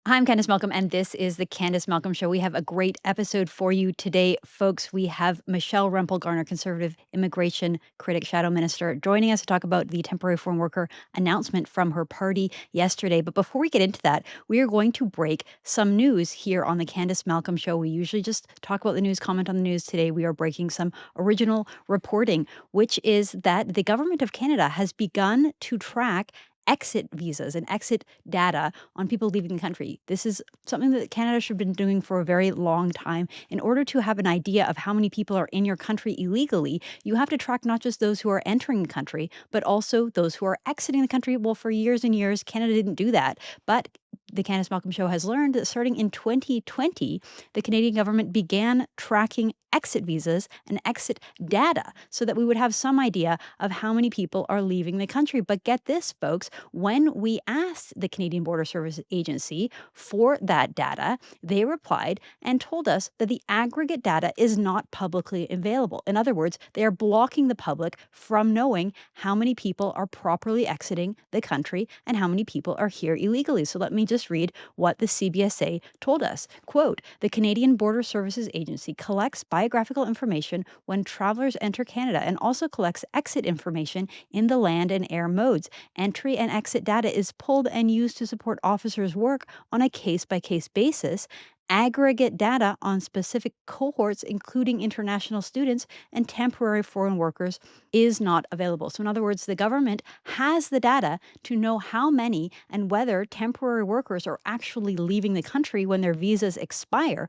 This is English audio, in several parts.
Hi, I'm Candice Malcolm, and this is the Candice Malcolm Show. We have a great episode for you today, folks. We have Michelle Rempel, conservative immigration critic, shadow minister, joining us to talk about the temporary foreign worker announcement from her party yesterday. But before we get into that, we are going to break some news here on the Candice Malcolm Show. We usually just talk about the news, comment on the news. Today, we are breaking some original reporting, which is that the government of Canada has begun to track exit visas and exit data on people leaving the country. This is something that Canada should have been doing for a very long time. In order to have an idea of how many people are in your country illegally, you have to track not just those who are entering the country, but also those who are exiting the country. Well, for years and years, Canada didn't do that. But the Candice Malcolm Show has learned that starting in 2020, the Canadian government began tracking exit visas and exit data so that we would have some idea of how many people are leaving the country. But get this, folks, when we asked the Canadian Border Service Agency for that data, they replied and told us that the aggregate data is not publicly available. In other words, they are blocking the public from knowing how many people are properly exiting the country and how many people are here illegally. So let me just read what the CBSA told us. Quote, the Canadian Border Services Agency collects biographical information when travelers enter Canada and also collects exit information in the land and air modes. Entry and exit data is pulled and used to support officers' work on a case-by-case basis. Aggregate data on specific cohorts, including international students and temporary foreign workers, is not available. So in other words, the government has the data to know how many and whether temporary workers are actually leaving the country when their visas expire,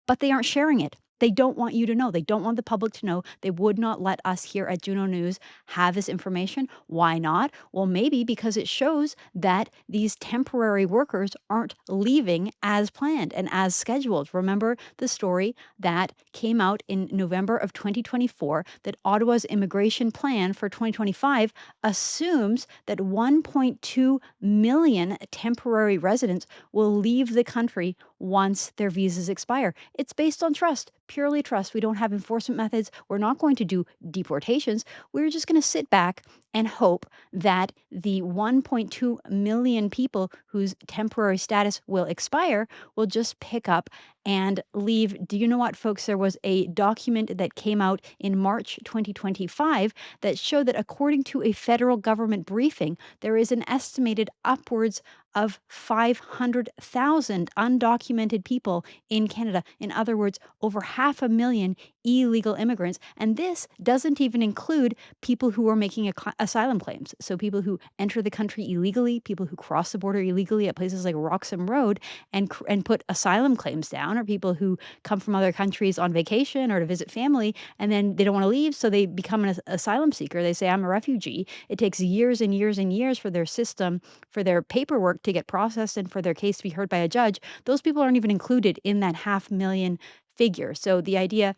but they aren't sharing it. They don't want you to know. They don't want the public to know. They would not let us here at Juno News have this information. Why not? Well, maybe because it shows that these temporary workers aren't leaving as planned and as scheduled. Remember the story that came out in November of 2024 that Ottawa's immigration plan for 2025 assumes that 1.2 million temporary residents will leave the country once their visas expire. It's based on trust, purely trust. We don't have enforcement methods. We're not going to do deportations. We're just going to sit back and hope that the 1.2 million people whose temporary status will expire will just pick up and leave. Do you know what, folks? There was a document that came out in March 2025 that showed that according to a federal government briefing, there is an estimated upwards of 500,000 undocumented people in Canada. In other words, over 500,000 illegal immigrants. And this doesn't even include people who are making asylum claims. So people who enter the country illegally, people who cross the border illegally at places like Roxham Road and put asylum claims down, or people who come from other countries on vacation or to visit family, and then they don't want to leave, so they become an asylum seeker. They say, I'm a refugee. It takes years and years and years for their system, for their paperwork to get processed and for their case to be heard by a judge. Those people aren't even included in that 500,000 figure. So the idea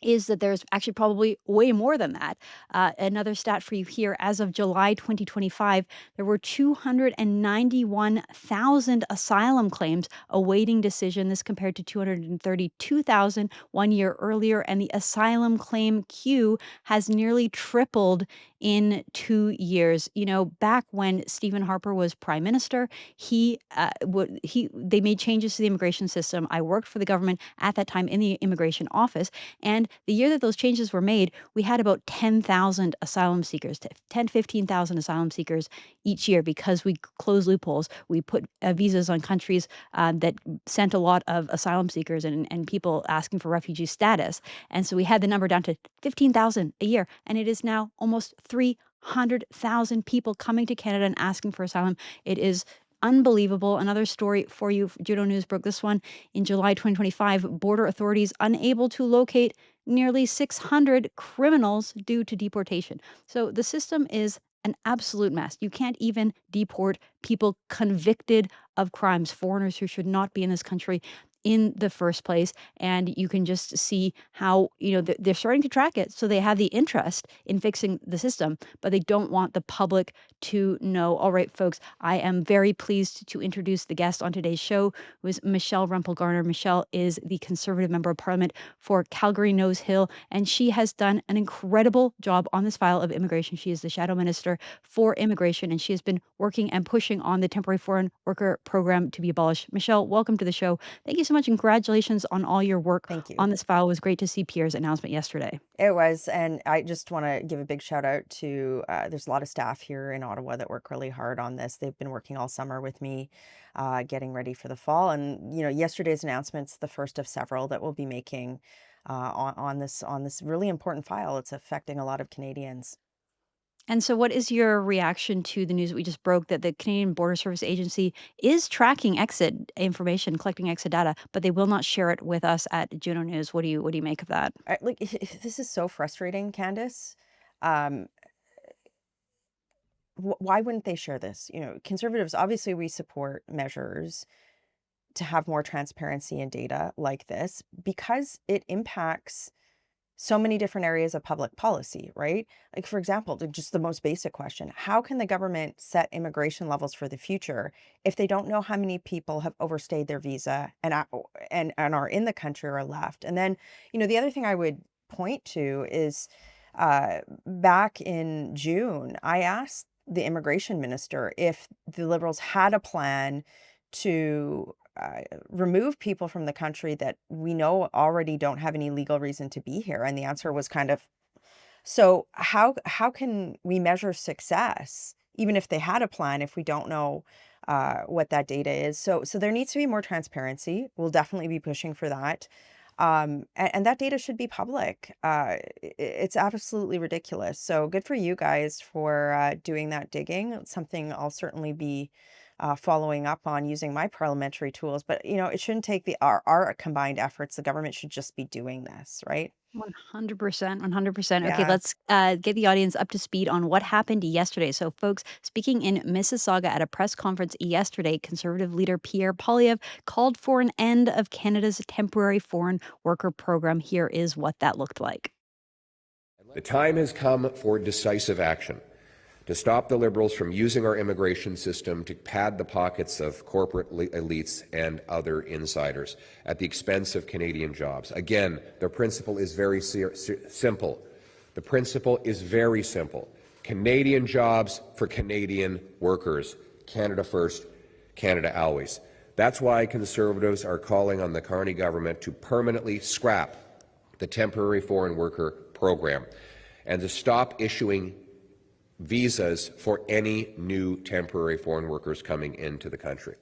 is that there's actually probably way more than that. Another stat for you here, as of July 2025, there were 291,000 asylum claims awaiting decision. This compared to 232,000 1 year earlier, and the asylum claim queue has nearly tripled in 2 years. You know, back when Stephen Harper was prime minister, they made changes to the immigration system. I worked for the government at that time in the immigration office, and the year that those changes were made, we had about 10,000 asylum seekers, 15,000 asylum seekers each year, because we closed loopholes. We put visas on countries that sent a lot of asylum seekers and people asking for refugee status. And so we had the number down to 15,000 a year. And it is now almost 300,000 people coming to Canada and asking for asylum. It is unbelievable. Another story for you. Juno News broke this one in July 2025. Border authorities unable to locate nearly 600 criminals due to deportation. So the system is an absolute mess. You can't even deport people convicted of crimes, foreigners who should not be in this country, in the first place. And you can just see how, they're starting to track it. So they have the interest in fixing the system, but they don't want the public to know. All right, folks, I am very pleased to introduce the guest on today's show, who is Michelle Rempel Garner. Michelle is the Conservative Member of Parliament for Calgary Nose Hill, and she has done an incredible job on this file of immigration. She is the Shadow Minister for Immigration, and she has been working and pushing on the temporary foreign worker program to be abolished. Michelle, welcome to the show. Thank you so much, and congratulations on all your work Thank you. on this file. It was great to see Pierre's announcement yesterday. It was, and I just want to give a big shout out to, there's a lot of staff here in Ottawa that work really hard on this. They've been working all summer with me, getting ready for the fall. And, yesterday's announcement's the first of several that we'll be making on this really important file. It's affecting a lot of Canadians. And so what is your reaction to the news that we just broke that the Canadian Border Service Agency is tracking exit information, collecting exit data, but they will not share it with us at Juno News? What do you make of that? Like, this is so frustrating, Candice. Um, why wouldn't they share this? Conservatives, obviously, we support measures to have more transparency in data like this because it impacts so many different areas of public policy, right? Like, for example, just the most basic question, how can the government set immigration levels for the future if they don't know how many people have overstayed their visa and are in the country or left? And then, the other thing I would point to is back in June, I asked the immigration minister if the Liberals had a plan to remove people from the country that we know already don't have any legal reason to be here. And the answer was kind of, so how can we measure success even if they had a plan if we don't know what that data is? So there needs to be more transparency. We'll definitely be pushing for that. And that data should be public. It's absolutely ridiculous. So good for you guys for doing that digging. It's something I'll certainly be following up on using my parliamentary tools. But it shouldn't take our combined efforts. The government should just be doing this, right? 100%, 100%. Okay, Yeah. let's get the audience up to speed on what happened yesterday. So, folks, speaking in Mississauga at a press conference yesterday, Conservative leader Pierre Poilievre called for an end of Canada's temporary foreign worker program. Here is what that looked like. The time has come for decisive action to stop the Liberals from using our immigration system to pad the pockets of corporate elites and other insiders at the expense of Canadian jobs. Again, the principle is very simple. The principle is very simple. Canadian jobs for Canadian workers. Canada first, Canada always. That's why Conservatives are calling on the Carney Government to permanently scrap the temporary foreign worker program and to stop issuing visas for any new temporary foreign workers coming into the country.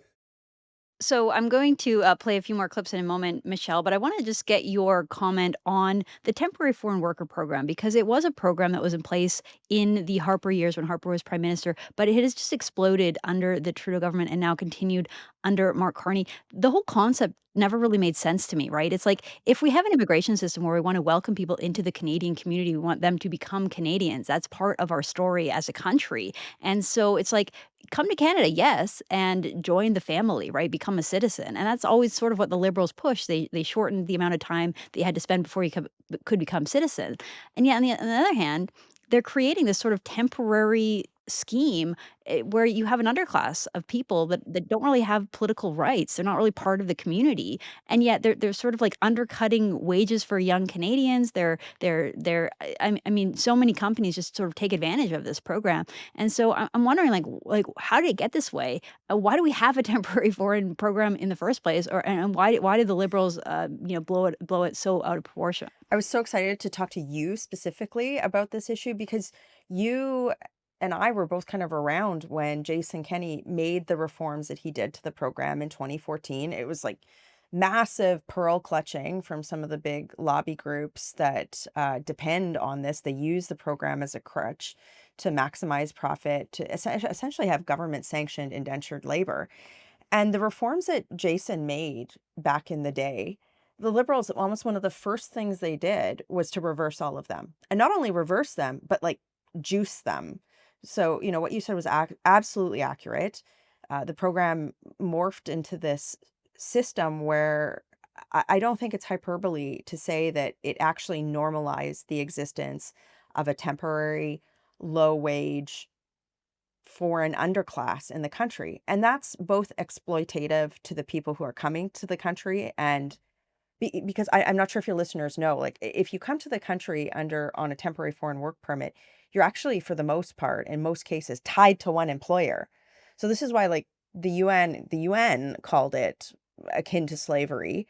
So I'm going to play a few more clips in a moment, Michelle, but I want to just get your comment on the temporary foreign worker program because it was a program that was in place in the Harper years when Harper was prime minister, but it has just exploded under the Trudeau government and now continued under Mark Carney. The whole concept never really made sense to me, right? It's like if we have an immigration system where we want to welcome people into the Canadian community, we want them to become Canadians. That's part of our story as a country. And so it's like come to Canada, yes, and join the family, right? Become a citizen. And that's always sort of what the Liberals push. They shortened the amount of time that you had to spend before you could become citizen. And yet, on the other hand, they're creating this sort of temporary scheme where you have an underclass of people that don't really have political rights. They're not really part of the community, and yet they're sort of like undercutting wages for young Canadians. I mean, so many companies just sort of take advantage of this program, and so I'm wondering like how did it get this way? Why do we have a temporary foreign program in the first place, and why did the Liberals blow it so out of proportion? I was so excited to talk to you specifically about this issue because you and I were both kind of around when Jason Kenney made the reforms that he did to the program in 2014. It was like massive pearl clutching from some of the big lobby groups that depend on this. They use the program as a crutch to maximize profit, to essentially have government sanctioned indentured labor. And the reforms that Jason made back in the day, the Liberals, almost one of the first things they did was to reverse all of them. And not only reverse them, but like juice them. So, what you said was absolutely accurate. The program morphed into this system where I don't think it's hyperbole to say that it actually normalized the existence of a temporary low wage for an underclass in the country. And that's both exploitative to the people who are coming to the country and because I'm not sure if your listeners know, like if you come to the country on a temporary foreign work permit, you're actually, for the most part, in most cases, tied to one employer. So this is why, like the UN called it akin to slavery.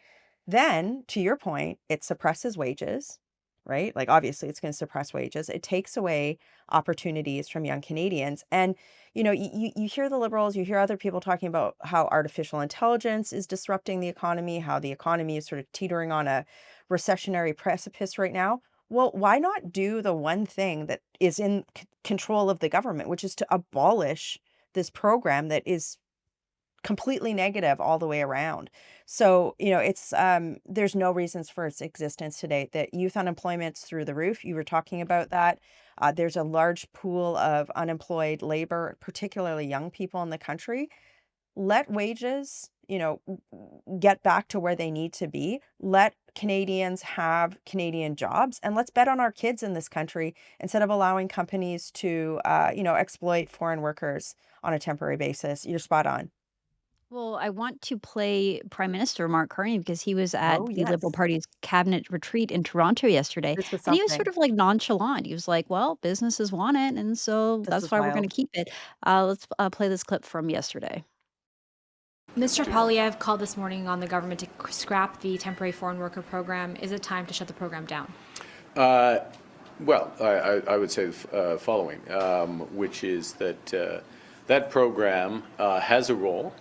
Then, to your point, it suppresses wages, right? Like obviously, it's going to suppress wages. It takes away opportunities from young Canadians, and you hear the Liberals, you hear other people talking about how artificial intelligence is disrupting the economy, how the economy is sort of teetering on a recessionary precipice right now. Well, why not do the one thing that is in control of the government, which is to abolish this program that is completely negative all the way around. So, it's there's no reasons for its existence today. That youth unemployment's through the roof. You were talking about that. There's a large pool of unemployed labor, particularly young people in the country. Let wages, get back to where they need to be. Let Canadians have Canadian jobs, and let's bet on our kids in this country instead of allowing companies to, exploit foreign workers on a temporary basis. You're spot on. Well, I want to play Prime Minister Mark Carney because he was at Oh, the Liberal yes. Party's cabinet retreat in Toronto yesterday, This was and he was sort something. of like nonchalant. He was like, "Well, businesses want it, and so This that's was why we're going wild. to keep it." Let's play this clip from yesterday. Mr. Poilievre called this morning on the government to scrap the temporary foreign worker program. Is it time to shut the program down? Well, I would say the following, which is that that program has a role.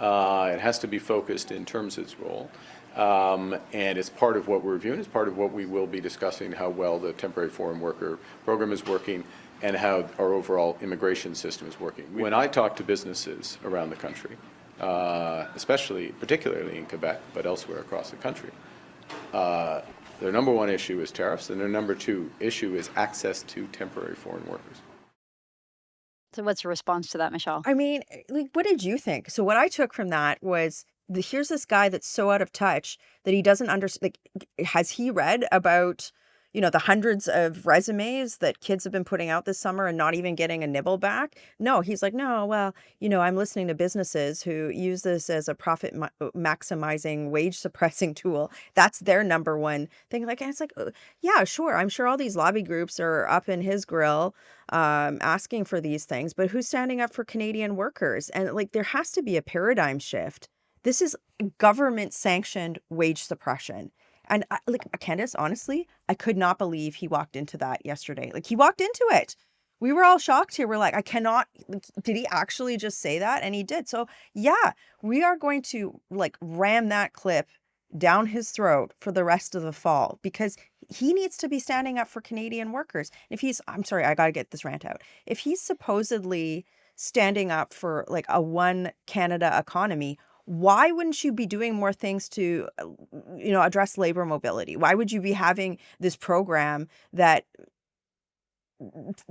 It has to be focused in terms of its role. And it's part of what we're reviewing. It's part of what we will be discussing, how well the temporary foreign worker program is working and how our overall immigration system is working. When I talk to businesses around the country, particularly in Quebec, but elsewhere across the country, their number one issue is tariffs, and their number two issue is access to temporary foreign workers. So, what's your response to that, Michelle? I mean, like, what did you think? So what I took from that was here's this guy that's so out of touch that he doesn't understand. Like, has he read about, the hundreds of resumes that kids have been putting out this summer and not even getting a nibble back? No, he's like, no, well, I'm listening to businesses who use this as a profit maximizing, wage suppressing tool. That's their number one thing. Like, and it's like, yeah, sure. I'm sure all these lobby groups are up in his grill asking for these things, but who's standing up for Canadian workers? And like, there has to be a paradigm shift. This is government sanctioned wage suppression. And like Candice, honestly, I could not believe he walked into that yesterday. Like he walked into it. We were all shocked here. We're like, I cannot, like, did he actually just say that? And he did. So yeah, we are going to like ram that clip down his throat for the rest of the fall because he needs to be standing up for Canadian workers. I'm sorry, I got to get this rant out. If he's supposedly standing up for like a one Canada economy, why wouldn't you be doing more things to, address labor mobility? Why would you be having this program that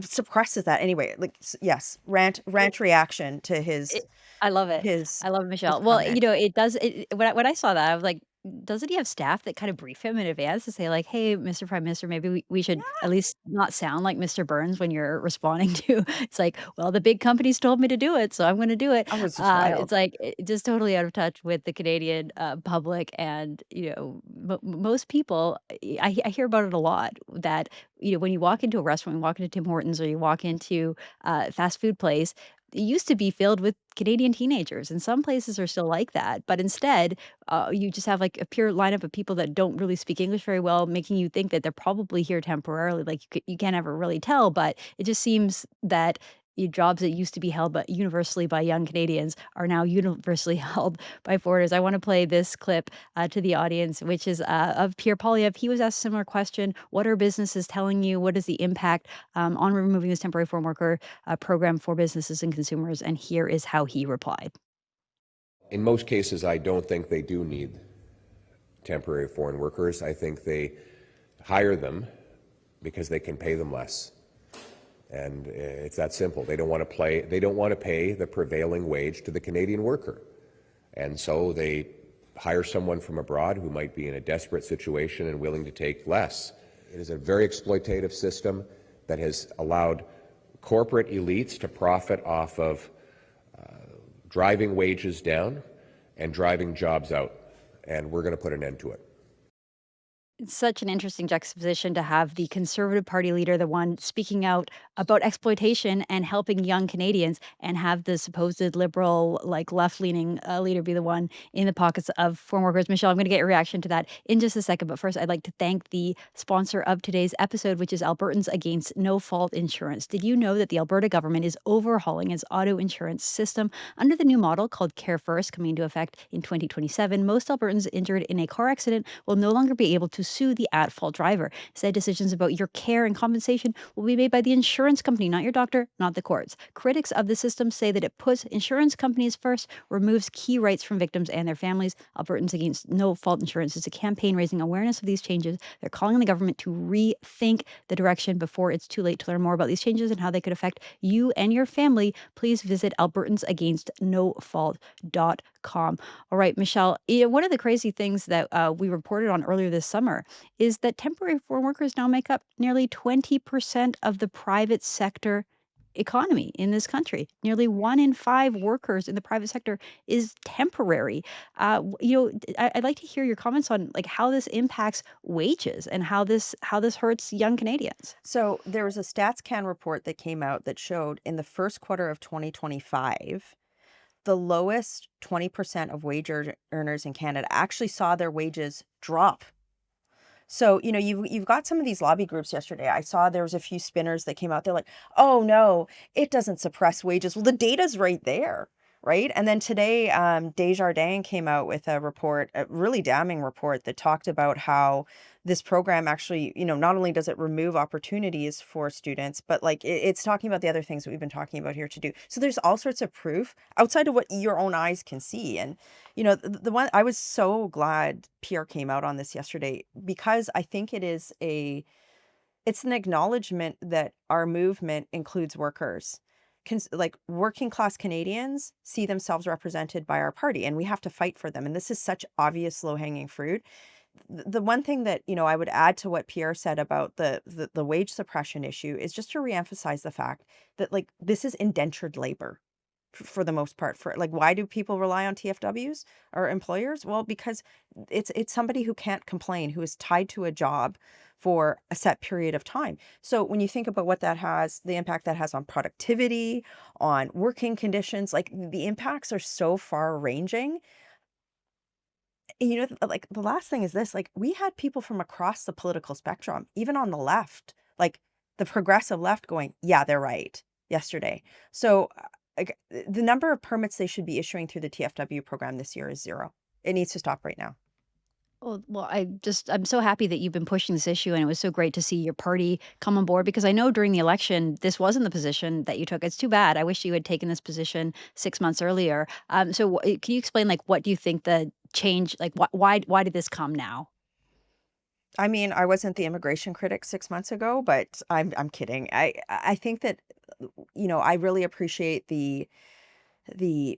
suppresses that anyway? Like, yes, rant reaction to It I love it. his I love his Michelle. Well, comment. it does when I saw that, I was like, doesn't he have staff that kind of brief him in advance to say like, "Hey, Mr. Prime Minister, maybe we should at least not sound like Mr. Burns when you're responding to" it's like, "Well, the big companies told me to do it, so I'm gonna do it." Oh, it's just wild. It's like, just totally out of touch with the Canadian, public and, most people, I hear about it a lot that, when you walk into a restaurant, you walk into Tim Hortons or you walk into a fast food place, it used to be filled with Canadian teenagers, and some places are still like that, but instead, you just have, like, a pure lineup of people that don't really speak English very well, making you think that they're probably here temporarily, like, you can't ever really tell, but it just seems that jobs that used to be held but universally by young Canadians are now universally held by foreigners. I wanna play this clip, to the audience, which is, of Pierre Poilievre. He was asked a similar question, "What are businesses telling you? What is the impact, on removing this temporary foreign worker program for businesses and consumers?" And here is how he replied. In most cases, I don't think they do need temporary foreign workers. I think they hire them because they can pay them less. And it's that simple. They don't want to pay the prevailing wage to the Canadian worker. And so they hire someone from abroad who might be in a desperate situation and willing to take less. It is a very exploitative system that has allowed corporate elites to profit off of driving wages down and driving jobs out, and we're going to put an end to it. It's such an interesting juxtaposition to have the Conservative Party leader, the one speaking out about exploitation and helping young Canadians, and have the supposed liberal, like left-leaning leader be the one in the pockets of foreign workers. Michelle, I'm going to get your reaction to that in just a second. But first, I'd like to thank the sponsor of today's episode, which is Albertans Against No Fault Insurance. Did you know that the Alberta government is overhauling its auto insurance system under the new model called Care First, coming into effect in 2027? Most Albertans injured in a car accident will no longer be able to sue the at-fault driver. Instead, decisions about your care and compensation will be made by the insurance company, not your doctor, not the courts. Critics of the system say that it puts insurance companies first, removes key rights from victims and their families. Albertans Against No Fault Insurance is a campaign raising awareness of these changes. They're calling on the government to rethink the direction before it's too late. To learn more about these changes and how they could affect you and your family, please visit albertansagainstnofault.com. All right, Michelle, one of the crazy things that we reported on earlier this summer is that temporary foreign workers now make up nearly 20% of the private sector economy in this country. Nearly 1 in 5 workers in the private sector is temporary. I'd like to hear your comments on like how this impacts wages and how this hurts young Canadians. So there was a StatsCan report that came out that showed in the first quarter of 2025, the lowest 20% of earners in Canada actually saw their wages drop. So, you've got some of these lobby groups yesterday. I saw there was a few spinners that came out. They're like, oh no, it doesn't suppress wages. Well, the data's right there, right? And then today, Desjardins came out with a report, a really damning report that talked about how this program actually, not only does it remove opportunities for students, but like it's talking about the other things that we've been talking about here to do. So there's all sorts of proof outside of what your own eyes can see. And the one I was so glad PR came out on this yesterday because I think it's an acknowledgement that our movement includes workers. Like working class Canadians see themselves represented by our party, and we have to fight for them. And this is such obvious low hanging fruit. The one thing that I would add to what Pierre said about the wage suppression issue is just to reemphasize the fact that like this is indentured labor for the most part. For like, why do people rely on TFWs or employers? Well, because it's somebody who can't complain, who is tied to a job for a set period of time. So when you think about what that has, the impact that has on productivity, on working conditions, like the impacts are so far ranging. Like the last thing is this, like we had people from across the political spectrum, even on the left, like the progressive left going, yeah, they're right yesterday. So like the number of permits they should be issuing through the TFW program this year is 0. It needs to stop right now. Well, I'm so happy that you've been pushing this issue, and it was so great to see your party come on board because I know during the election, this wasn't the position that you took. It's too bad. I wish you had taken this position 6 months earlier. Can you explain, like, what do you think the change, like, why did this come now? I mean, I wasn't the immigration critic 6 months ago, but I'm kidding. I think that I really appreciate the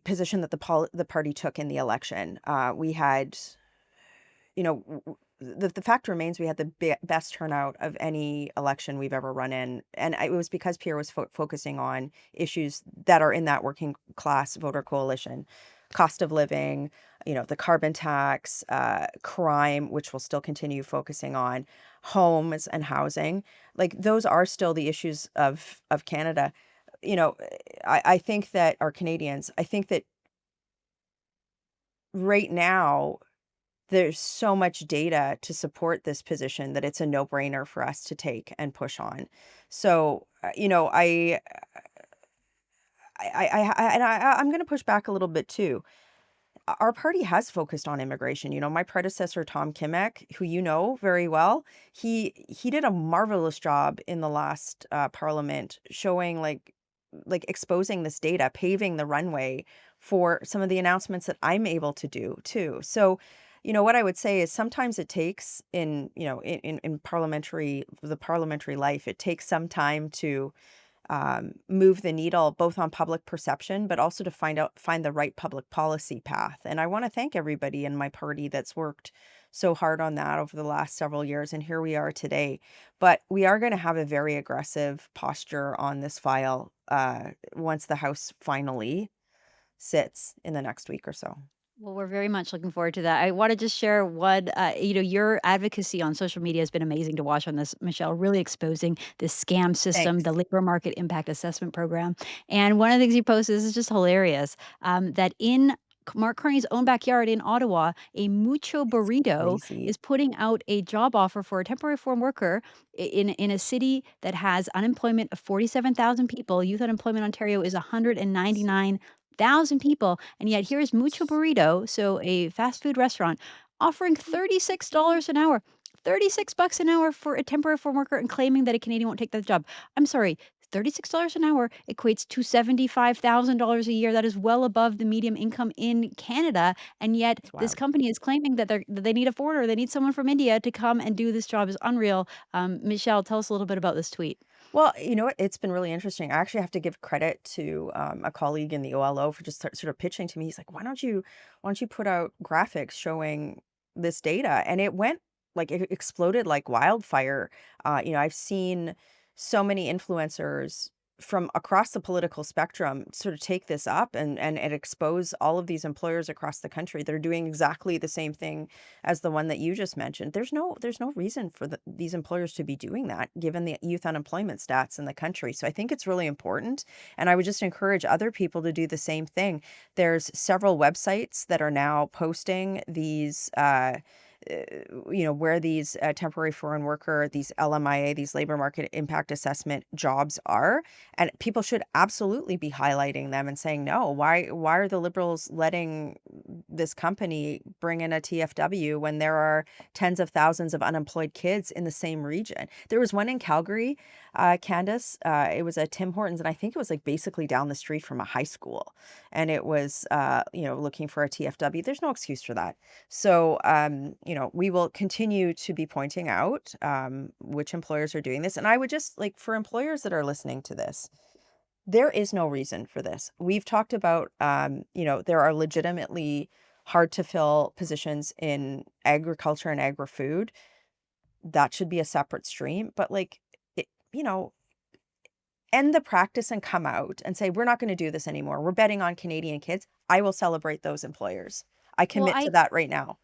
position that the party took in the election. We had the fact remains we had the best turnout of any election we've ever run in. And it was because Pierre was focusing on issues that are in that working class voter coalition: cost of living, the carbon tax, crime, which we'll still continue focusing on, homes and housing. Like those are still the issues of Canada. I think that I think that right now, there's so much data to support this position that it's a no-brainer for us to take and push on. So, I'm going to push back a little bit too. Our party has focused on immigration. My predecessor, Tom Kimmek, who you know very well, he did a marvelous job in the last parliament showing like exposing this data, paving the runway for some of the announcements that I'm able to do too. So, what I would say is sometimes it takes in parliamentary life, it takes some time to move the needle both on public perception, but also to find the right public policy path. And I want to thank everybody in my party that's worked so hard on that over the last several years. And here we are today. But we are going to have a very aggressive posture on this file once the House finally sits in the next week or so. Well, we're very much looking forward to that. I want to just share what, your advocacy on social media has been amazing to watch on this, Michelle, really exposing this scam system, Thanks. the labor market impact assessment program. And one of the things you posted, this is just hilarious, that in Mark Carney's own backyard in Ottawa, a Mucho It's Burrito crazy. is putting out a job offer for a temporary foreign worker in a city that has unemployment of 47,000 people. Youth unemployment in Ontario is 199,000 people, and yet here's Mucho Burrito, so a fast food restaurant, offering $36 an hour. 36 bucks an hour for a temporary foreign worker and claiming that a Canadian won't take that job. I'm sorry, $36 an hour equates to $75,000 a year. That is well above the median income in Canada, and yet It's this wild. company is claiming that they need a foreigner, they need someone from India to come and do this job is unreal. Michelle, tell us a little bit about this tweet. Well, you know what? It's been really interesting. I actually have to give credit to a colleague in the OLO for just sort of pitching to me. He's like, why don't you put out graphics showing this data?" And it went like it exploded like wildfire. I've seen so many influencers from across the political spectrum sort of take this up and expose all of these employers across the country that are doing exactly the same thing as the one that you just mentioned. There's no reason for these employers to be doing that given the youth unemployment stats in the country. So I think it's really important, and I would just encourage other people to do the same thing. There's several websites that are now posting these where these temporary foreign worker, these LMIA, these labor market impact assessment jobs are. And people should absolutely be highlighting them and saying, no, why are the Liberals letting this company bring in a TFW when there are tens of thousands of unemployed kids in the same region? There was one in Calgary, Candice. It was a Tim Hortons, and I think it was like basically down the street from a high school. And it was, looking for a TFW. There's no excuse for that. So, we will continue to be pointing out which employers are doing this. And I would just like for employers that are listening to this, there is no reason for this. We've talked about, there are legitimately hard to fill positions in agriculture and agri-food. That should be a separate stream. But like, it, you know, end the practice and come out and say, we're not going to do this anymore. We're betting on Canadian kids. I will celebrate those employers. I Well, commit to that right now.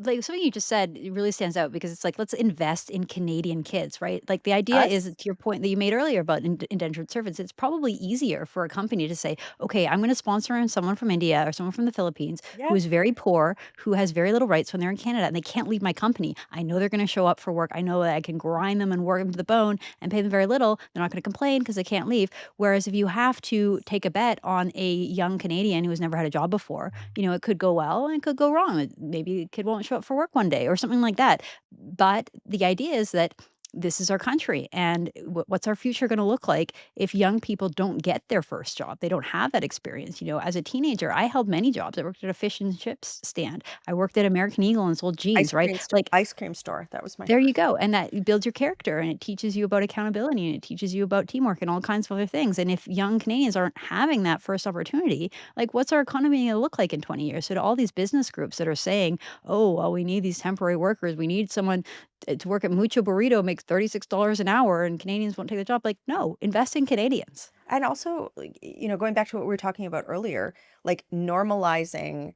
like something you just said, it really stands out because it's like, let's invest in Canadian kids, right? Like the idea is, Us? to your point that you made earlier about indentured servants, it's probably easier for a company to say, okay, I'm going to sponsor in someone from India or someone from the Philippines who Yeah. is very poor, who has very little rights when they're in Canada and they can't leave my company. I know they're going to show up for work. I know that I can grind them and work them to the bone and pay them very little. They're not going to complain because they can't leave. Whereas if you have to take a bet on a young Canadian who has never had a job before, it could go well and it could go wrong. Maybe the kid won't show up for work one day or something like that. But the idea is that this is our country, and what's our future going to look like if young people don't get their first job? They don't have that experience. As a teenager, I held many jobs. I worked at a fish and chips stand. I worked at American Eagle and sold jeans. Right, like Ice cream store. That was my there you first. go, and that builds your character, and it teaches you about accountability, and it teaches you about teamwork and all kinds of other things, and if young Canadians aren't having that first opportunity, like, what's our economy gonna look like in 20 years? So to all these business groups that are saying, "Oh, well, we need these temporary workers, we need someone to work at Mucho Burrito, makes $36 an hour, and Canadians won't take the job," like, no, invest in Canadians. And also, like, going back to what we were talking about earlier, like normalizing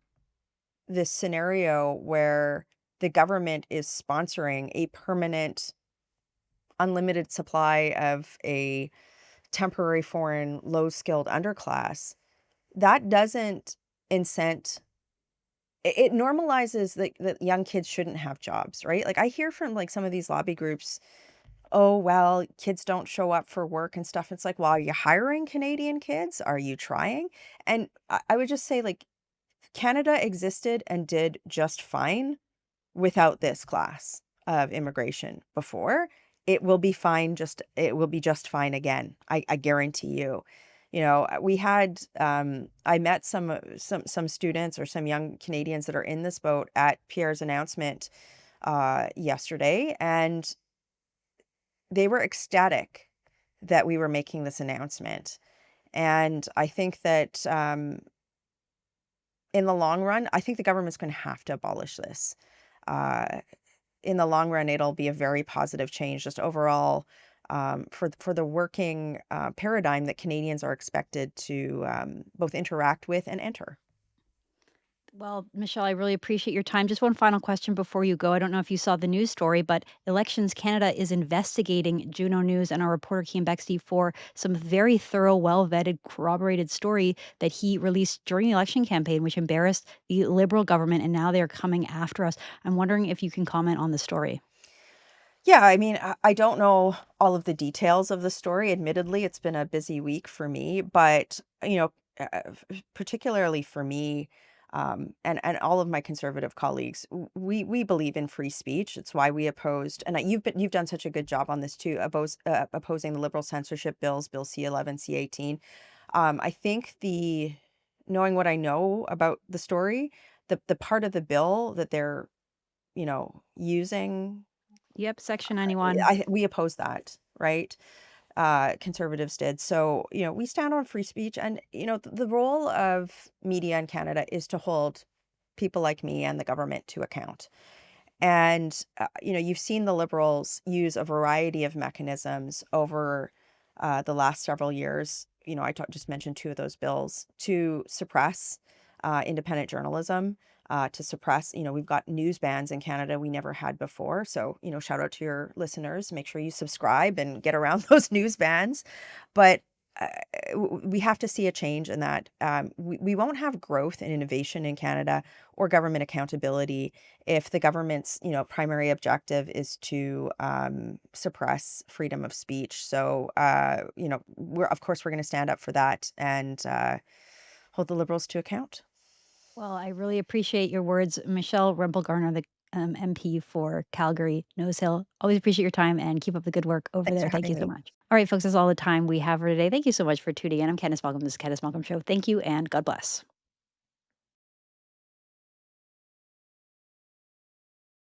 this scenario where the government is sponsoring a permanent, unlimited supply of a temporary foreign, low skilled underclass, that doesn't incent. It normalizes that young kids shouldn't have jobs, right? Like I hear from like some of these lobby groups, oh, well, kids don't show up for work and stuff. It's like, well, are you hiring Canadian kids? Are you trying? And I would just say, like, Canada existed and did just fine without this class of immigration before. It will be just fine again. I guarantee you. We had I met some students or some young Canadians that are in this boat at Pierre's announcement yesterday, and they were ecstatic that we were making this announcement. And I think that in the long run, I think the government's going to have to abolish this. Uh, in the long run, it'll be a very positive change, just overall, for the working paradigm that Canadians are expected to both interact with and enter. Well, Michelle, I really appreciate your time. Just one final question before you go. I don't know if you saw the news story, but Elections Canada is investigating Juno News and our reporter Kean Bexley for some very thorough, well-vetted, corroborated story that he released during the election campaign, which embarrassed the Liberal government, and now they're coming after us. I'm wondering if you can comment on the story. Yeah, I mean, I don't know all of the details of the story. Admittedly, it's been a busy week for me, but particularly for me, and all of my conservative colleagues, we believe in free speech. It's why we opposed, and you've done such a good job on this too, opposing the Liberal censorship bills, Bill C11, C18. I think the knowing what I know about the story, the part of the bill that they're using. Yep, Section 91. We oppose that, right? Conservatives did. So, we stand on free speech. And, the role of media in Canada is to hold people like me and the government to account. And, you've seen the Liberals use a variety of mechanisms over the last several years. Just mentioned two of those bills to suppress independent journalism, to suppress, we've got news bans in Canada we never had before. So, shout out to your listeners. Make sure you subscribe and get around those news bans. But we have to see a change in that. We won't have growth and innovation in Canada or government accountability if the government's primary objective is to suppress freedom of speech. So we're going to stand up for that and hold the Liberals to account. Well, I really appreciate your words. Michelle Rempel Garner, the MP for Calgary, Nose Hill. Always appreciate your time and keep up the good work over Thanks there. for Thank you having so me. much. All right, folks, that's all the time we have for today. Thank you so much for tuning in. I'm Candice Malcolm. This is Candice Malcolm Show. Thank you and God bless.